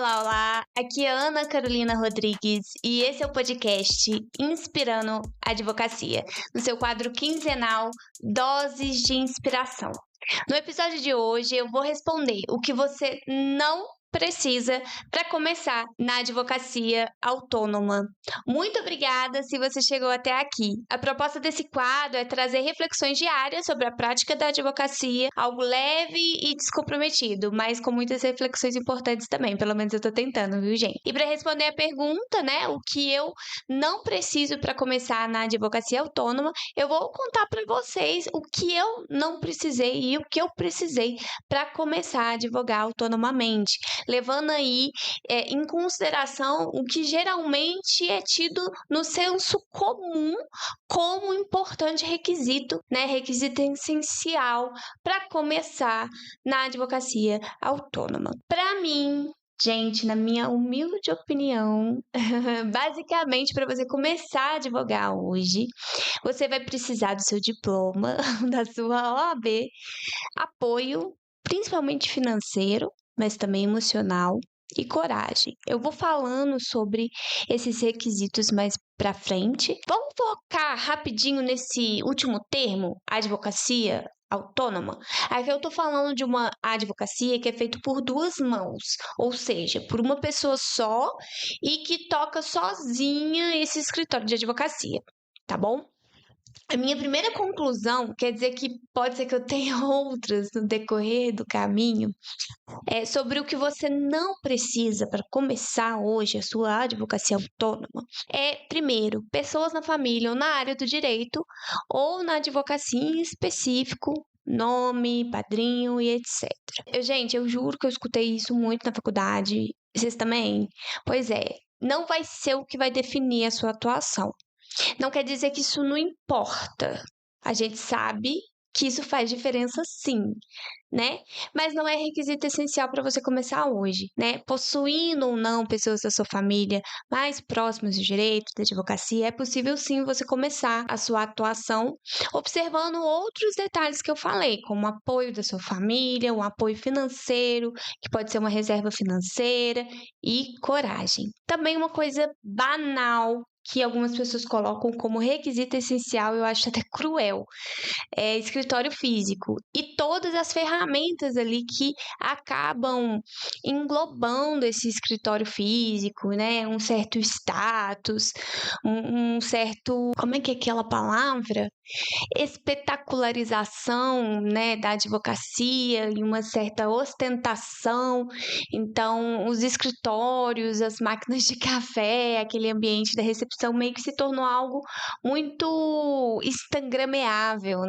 Olá, olá! Aqui é Ana Carolina Rodrigues e esse é o podcast Inspirando a Advocacia, no seu quadro quinzenal Doses de Inspiração. No episódio de hoje eu vou responder o que você não precisa para começar na advocacia autônoma. Muito obrigada se você chegou até aqui. A proposta desse quadro é trazer reflexões diárias sobre a prática da advocacia, algo leve e descomprometido, mas com muitas reflexões importantes também, pelo menos eu tô tentando, viu, gente? E para responder a pergunta, o que eu não preciso para começar na advocacia autônoma, eu vou contar para vocês o que eu não precisei e o que eu precisei para começar a advogar autonomamente, levando aí em consideração o que geralmente é tido no senso comum como importante requisito, requisito essencial para começar na advocacia autônoma. Para mim, gente, na minha humilde opinião, basicamente para você começar a advogar hoje, você vai precisar do seu diploma, da sua OAB, apoio, principalmente financeiro, mas também emocional e coragem. Eu vou falando sobre esses requisitos mais pra frente. Vamos focar rapidinho nesse último termo, advocacia autônoma. Aqui eu tô falando de uma advocacia que é feita por duas mãos, ou seja, por uma pessoa só e que toca sozinha esse escritório de advocacia, tá bom? A minha primeira conclusão, quer dizer que pode ser que eu tenha outras no decorrer do caminho, é sobre o que você não precisa para começar hoje a sua advocacia autônoma. Primeiro, pessoas na família ou na área do direito ou na advocacia em específico, nome, padrinho e etc. Eu juro que eu escutei isso muito na faculdade. Vocês também? Pois é, não vai ser o que vai definir a sua atuação. Não quer dizer que isso não importa. A gente sabe que isso faz diferença sim, Mas não é requisito essencial para você começar hoje, Possuindo ou não pessoas da sua família mais próximas do direito, da advocacia, é possível sim você começar a sua atuação observando outros detalhes que eu falei, como o apoio da sua família, um apoio financeiro, que pode ser uma reserva financeira, e coragem. Também uma coisa banal que algumas pessoas colocam como requisito essencial, eu acho até cruel, escritório físico e todas as ferramentas ali que acabam englobando esse escritório físico, Um certo status, um certo, como é que é aquela palavra? Espetacularização, da advocacia e uma certa ostentação. Então, os escritórios, as máquinas de café, aquele ambiente da recepção meio que se tornou algo muito instagrameável,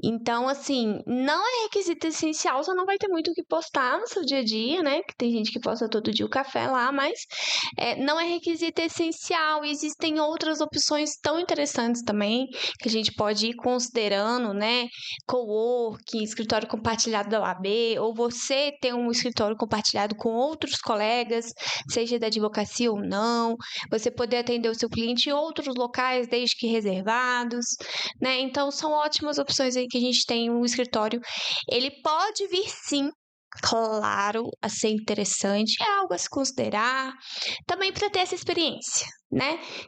Então, assim, não é requisito essencial, você não vai ter muito o que postar no seu dia a dia, Que tem gente que posta todo dia o café lá, mas não é requisito essencial. Existem outras opções tão interessantes também, que a gente pode ir considerando, Coworking, escritório compartilhado da OAB, ou você ter um escritório compartilhado com outros colegas, seja da advocacia ou não, você poder atender o seu cliente em outros locais, desde que reservados, Então, são ótimas opções aí que a gente tem. Um escritório, ele pode vir sim, claro, a ser interessante, é algo a se considerar, também para ter essa experiência,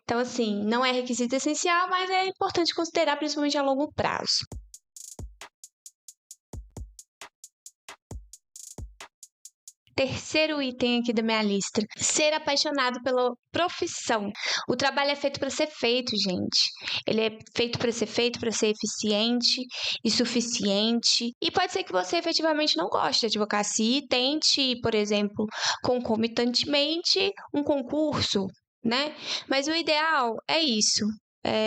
Então, assim, não é requisito essencial, mas é importante considerar, principalmente a longo prazo. Terceiro item aqui da minha lista: ser apaixonado pela profissão. O trabalho é feito para ser feito, gente. Ele é feito para ser feito, para ser eficiente e suficiente. E pode ser que você efetivamente não goste de advocacia e tente, por exemplo, concomitantemente um concurso, Mas o ideal é isso.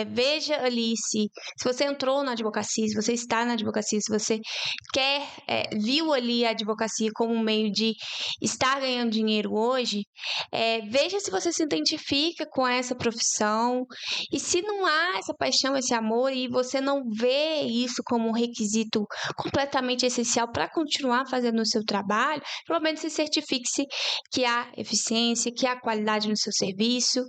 Veja ali se você entrou na advocacia, se você está na advocacia, se você viu ali a advocacia como um meio de estar ganhando dinheiro hoje, veja se você se identifica com essa profissão, e se não há essa paixão, esse amor, e você não vê isso como um requisito completamente essencial para continuar fazendo o seu trabalho, pelo menos se certifique-se que há eficiência, que há qualidade no seu serviço,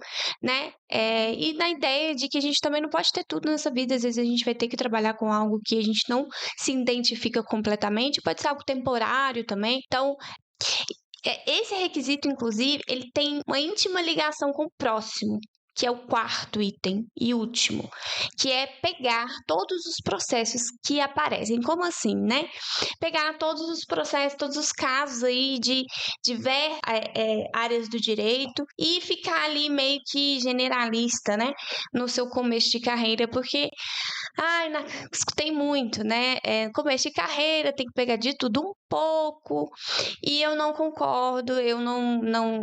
e na ideia de que a gente também não pode ter tudo nessa vida. Às vezes a gente vai ter que trabalhar com algo que a gente não se identifica completamente, pode ser algo temporário também. Então, Esse requisito, inclusive, ele tem uma íntima ligação com o próximo, que é o quarto item e último, que é pegar todos os processos que aparecem. Como assim, né? Pegar todos os processos, todos os casos aí de diversas áreas do direito e ficar ali meio que generalista, né? No seu começo de carreira, porque escutei muito, né? Começo de carreira tem que pegar de tudo um pouco, e eu não concordo,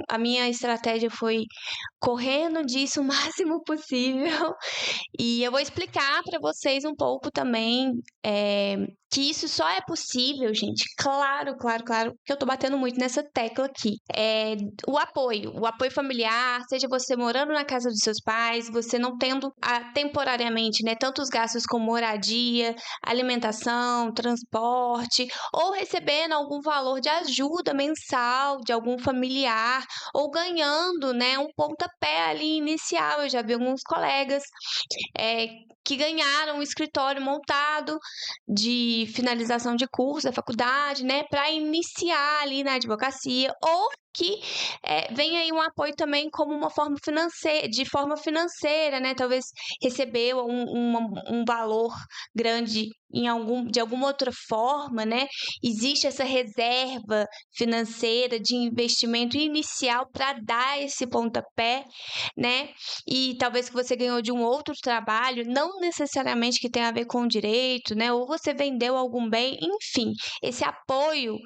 a minha estratégia foi correndo disso o máximo possível. E eu vou explicar para vocês um pouco também que isso só é possível, gente. Claro, que eu tô batendo muito nessa tecla aqui. O apoio familiar, seja você morando na casa dos seus pais, você não tendo temporariamente, né, tantos gastos com moradia, alimentação, transporte, ou recebendo algum valor de ajuda mensal de algum familiar, ou ganhando, né, um pontapé ali inicial. Eu já vi alguns colegas que ganharam um escritório montado de finalização de curso da faculdade, né, para iniciar ali na advocacia, ou que vem aí um apoio também como uma forma financeira, de forma financeira, né, talvez recebeu um valor grande de alguma outra forma, né, existe essa reserva financeira de investimento inicial para dar esse pontapé, né, e talvez que você ganhou de um outro trabalho, não necessariamente que tenha a ver com o direito, né, ou você vendeu algum bem, enfim, esse apoio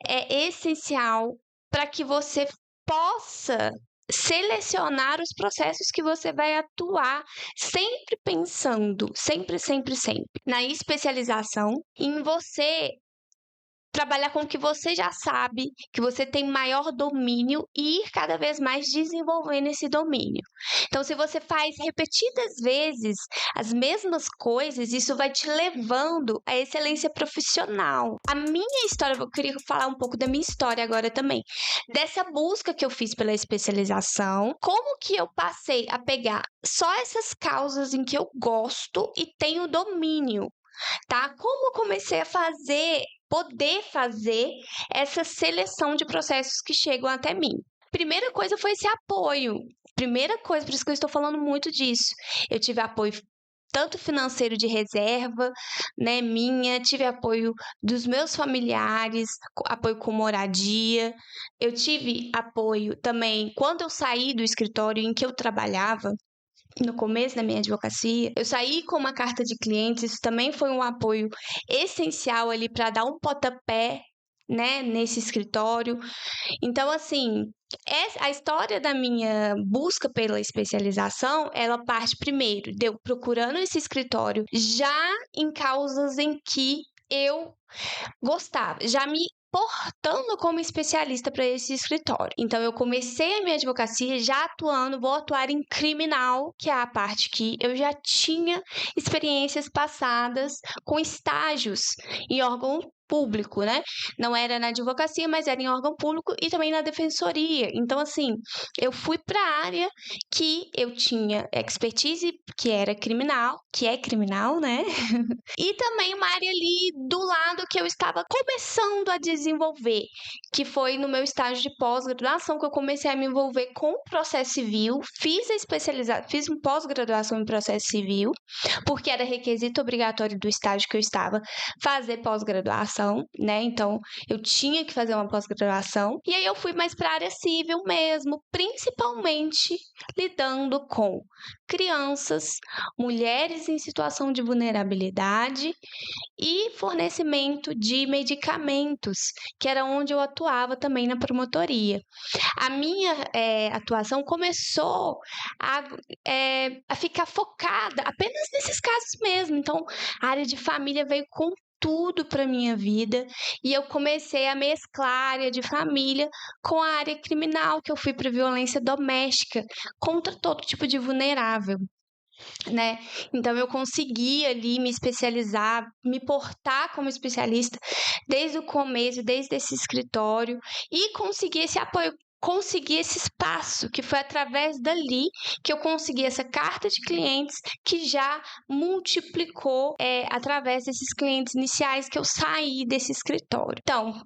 é essencial para que você possa selecionar os processos que você vai atuar, sempre pensando, sempre, na especialização, em você trabalhar com o que você já sabe, que você tem maior domínio e ir cada vez mais desenvolvendo esse domínio. Então, se você faz repetidas vezes as mesmas coisas, isso vai te levando à excelência profissional. A minha história, eu queria falar um pouco da minha história agora também, dessa busca que eu fiz pela especialização, como que eu passei a pegar só essas causas em que eu gosto e tenho domínio, tá? Como eu comecei a poder fazer essa seleção de processos que chegam até mim. Primeira coisa foi esse apoio. Primeira coisa, por isso que eu estou falando muito disso. Eu tive apoio tanto financeiro de reserva, né, tive apoio dos meus familiares, apoio com moradia. Eu tive apoio também quando eu saí do escritório em que eu trabalhava. No começo da minha advocacia, eu saí com uma carta de clientes, isso também foi um apoio essencial ali para dar um pontapé, né, nesse escritório. Então, assim, a história da minha busca pela especialização, ela parte primeiro de eu procurando esse escritório já em causas em que eu gostava, já me portando como especialista para esse escritório. Então, eu comecei a minha advocacia já vou atuar em criminal, que é a parte que eu já tinha experiências passadas com estágios em órgão público, né? Não era na advocacia, mas era em órgão público e também na defensoria. Então, assim, eu fui para a área que eu tinha expertise, que é criminal, né? E também uma área ali do lado que eu estava começando a desenvolver, que foi no meu estágio de pós-graduação, que eu comecei a me envolver com o processo civil, fiz uma pós-graduação em processo civil, porque era requisito obrigatório do estágio que eu estava fazer pós-graduação, né? Então, eu tinha que fazer uma pós-graduação. E aí eu fui mais para a área civil mesmo, principalmente lidando com crianças, mulheres em situação de vulnerabilidade e fornecimento de medicamentos, que era onde eu atuava também na promotoria. A minha atuação começou a ficar focada apenas nesses casos mesmo. Então, a área de família veio com tudo para minha vida e eu comecei a mesclar a área de família com a área criminal, que eu fui para violência doméstica contra todo tipo de vulnerável, né? Então eu consegui ali me especializar, me portar como especialista desde o começo, desde esse escritório, e conseguir esse apoio consegui esse espaço, que foi através dali que eu consegui essa carta de clientes que já multiplicou através desses clientes iniciais que eu saí desse escritório. Então,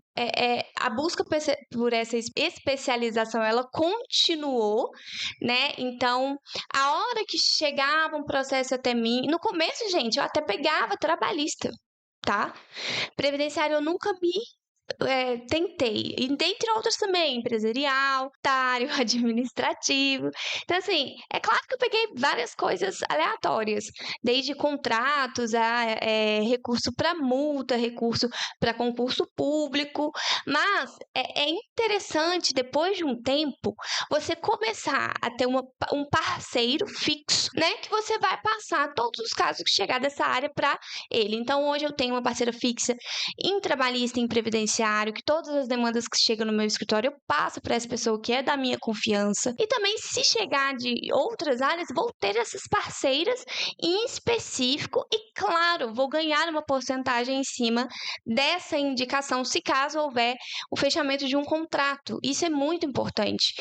a busca por essa especialização, ela continuou, né? Então, a hora que chegava um processo até mim, no começo, gente, eu até pegava trabalhista, tá? Previdenciário eu nunca me tentei, e dentre outros também, empresarial, tributário, administrativo. Então, assim, é claro que eu peguei várias coisas aleatórias, desde contratos a recurso para multa, recurso para concurso público, mas é interessante, depois de um tempo, você começar a ter um parceiro fixo, né, que você vai passar todos os casos que chegar dessa área para ele. Então, hoje eu tenho uma parceira fixa em trabalhista, em previdenciário, que todas as demandas que chegam no meu escritório eu passo para essa pessoa que é da minha confiança. E também, se chegar de outras áreas, vou ter essas parceiras em específico e, claro, vou ganhar uma porcentagem em cima dessa indicação, se caso houver o fechamento de um contrato. Isso é muito importante.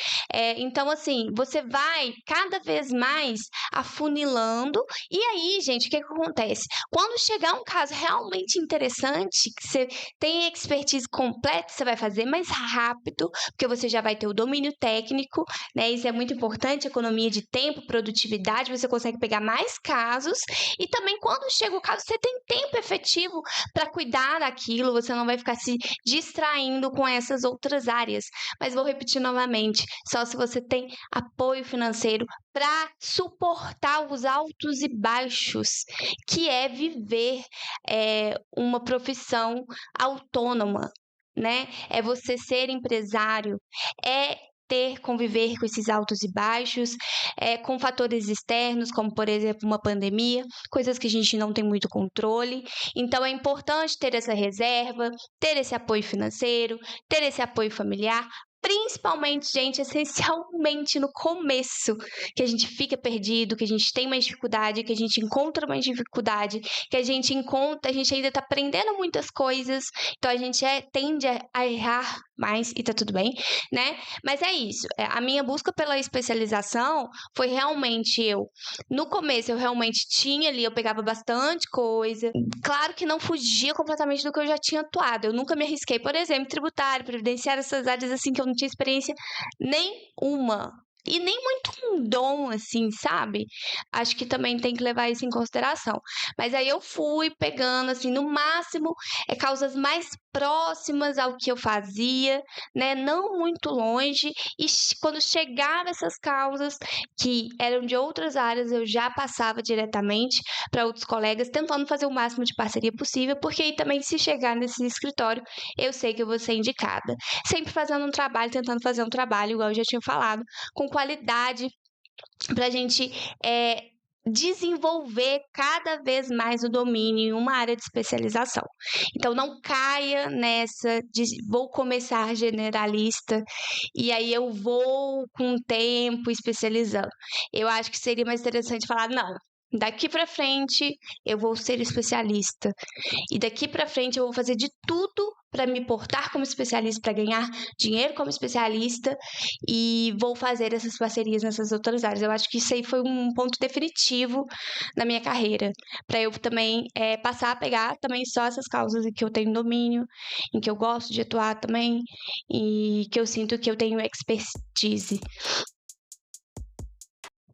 Então, assim, você vai cada vez mais afunilando. E aí, gente, o que acontece? Quando chegar um caso realmente interessante, que você tem expertise completa, você vai fazer mais rápido, porque você já vai ter o domínio técnico, né? Isso é muito importante, economia de tempo, produtividade, você consegue pegar mais casos e também quando chega o caso, você tem tempo efetivo para cuidar daquilo, você não vai ficar se distraindo com essas outras áreas. Mas vou repetir novamente, só se você tem apoio financeiro para suportar os altos e baixos, que é viver uma profissão autônoma, né? É você ser empresário, conviver com esses altos e baixos, com fatores externos, como por exemplo uma pandemia, coisas que a gente não tem muito controle. Então é importante ter essa reserva, ter esse apoio financeiro, ter esse apoio familiar. Principalmente, gente, essencialmente no começo, que a gente fica perdido, que a gente tem mais dificuldade, que a gente encontra mais dificuldade, que a gente ainda tá aprendendo muitas coisas, então a gente tende a errar mais e tá tudo bem, né? Mas é isso, a minha busca pela especialização foi realmente no começo eu realmente tinha ali, eu pegava bastante coisa, claro que não fugia completamente do que eu já tinha atuado, eu nunca me arrisquei, por exemplo, tributário, previdenciário, essas áreas assim que eu não tinha experiência nenhuma. E nem muito um dom, assim, sabe? Acho que também tem que levar isso em consideração. Mas aí eu fui pegando, assim, no máximo, causas mais próximas ao que eu fazia, né? Não muito longe. E quando chegava essas causas que eram de outras áreas, eu já passava diretamente para outros colegas, tentando fazer o máximo de parceria possível, porque aí também, se chegar nesse escritório, eu sei que eu vou ser indicada. Sempre tentando fazer um trabalho, igual eu já tinha falado, com qualidade, para a gente desenvolver cada vez mais o domínio em uma área de especialização. Então, não caia nessa de vou começar generalista e aí eu vou com o tempo especializando. Eu acho que seria mais interessante falar, não, daqui para frente eu vou ser especialista e daqui para frente eu vou fazer de tudo para me portar como especialista, para ganhar dinheiro como especialista e vou fazer essas parcerias nessas outras áreas. Eu acho que isso aí foi um ponto definitivo na minha carreira, para eu também passar a pegar também só essas causas em que eu tenho domínio, em que eu gosto de atuar também e que eu sinto que eu tenho expertise.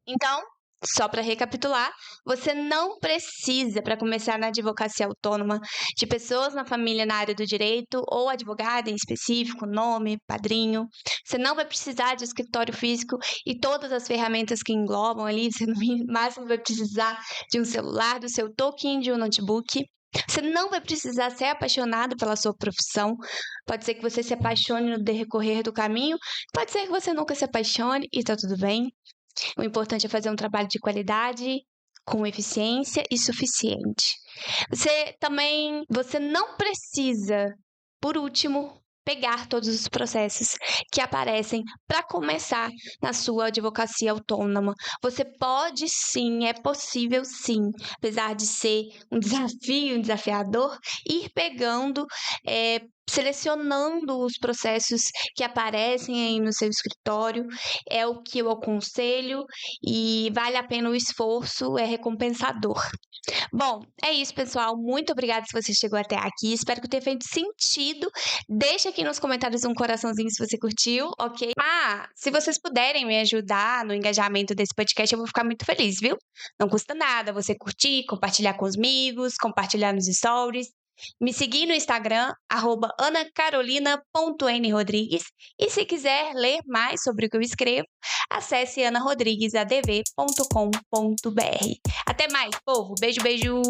Então, só para recapitular, você não precisa, para começar na advocacia autônoma, de pessoas na família na área do direito ou advogada em específico, nome, padrinho. Você não vai precisar de escritório físico e todas as ferramentas que englobam ali. Você no máximo vai precisar de um celular, do seu token, de um notebook. Você não vai precisar ser apaixonado pela sua profissão. Pode ser que você se apaixone no decorrer do caminho, pode ser que você nunca se apaixone e tá tudo bem. O importante é fazer um trabalho de qualidade, com eficiência e suficiente. Você não precisa, por último, pegar todos os processos que aparecem para começar na sua advocacia autônoma. Você pode sim, é possível sim, apesar de ser um desafio, um desafiador, ir pegando selecionando os processos que aparecem aí no seu escritório. É o que eu aconselho e vale a pena o esforço, é recompensador. Bom, é isso, pessoal. Muito obrigada se você chegou até aqui. Espero que tenha feito sentido. Deixa aqui nos comentários um coraçãozinho se você curtiu, ok? Se vocês puderem me ajudar no engajamento desse podcast, eu vou ficar muito feliz, viu? Não custa nada você curtir, compartilhar com os amigos, compartilhar nos stories. Me seguir no Instagram, @anacarolina.nrodrigues. E se quiser ler mais sobre o que eu escrevo, acesse anarodriguesadv.com.br. Até mais, povo. Beijo, beijo!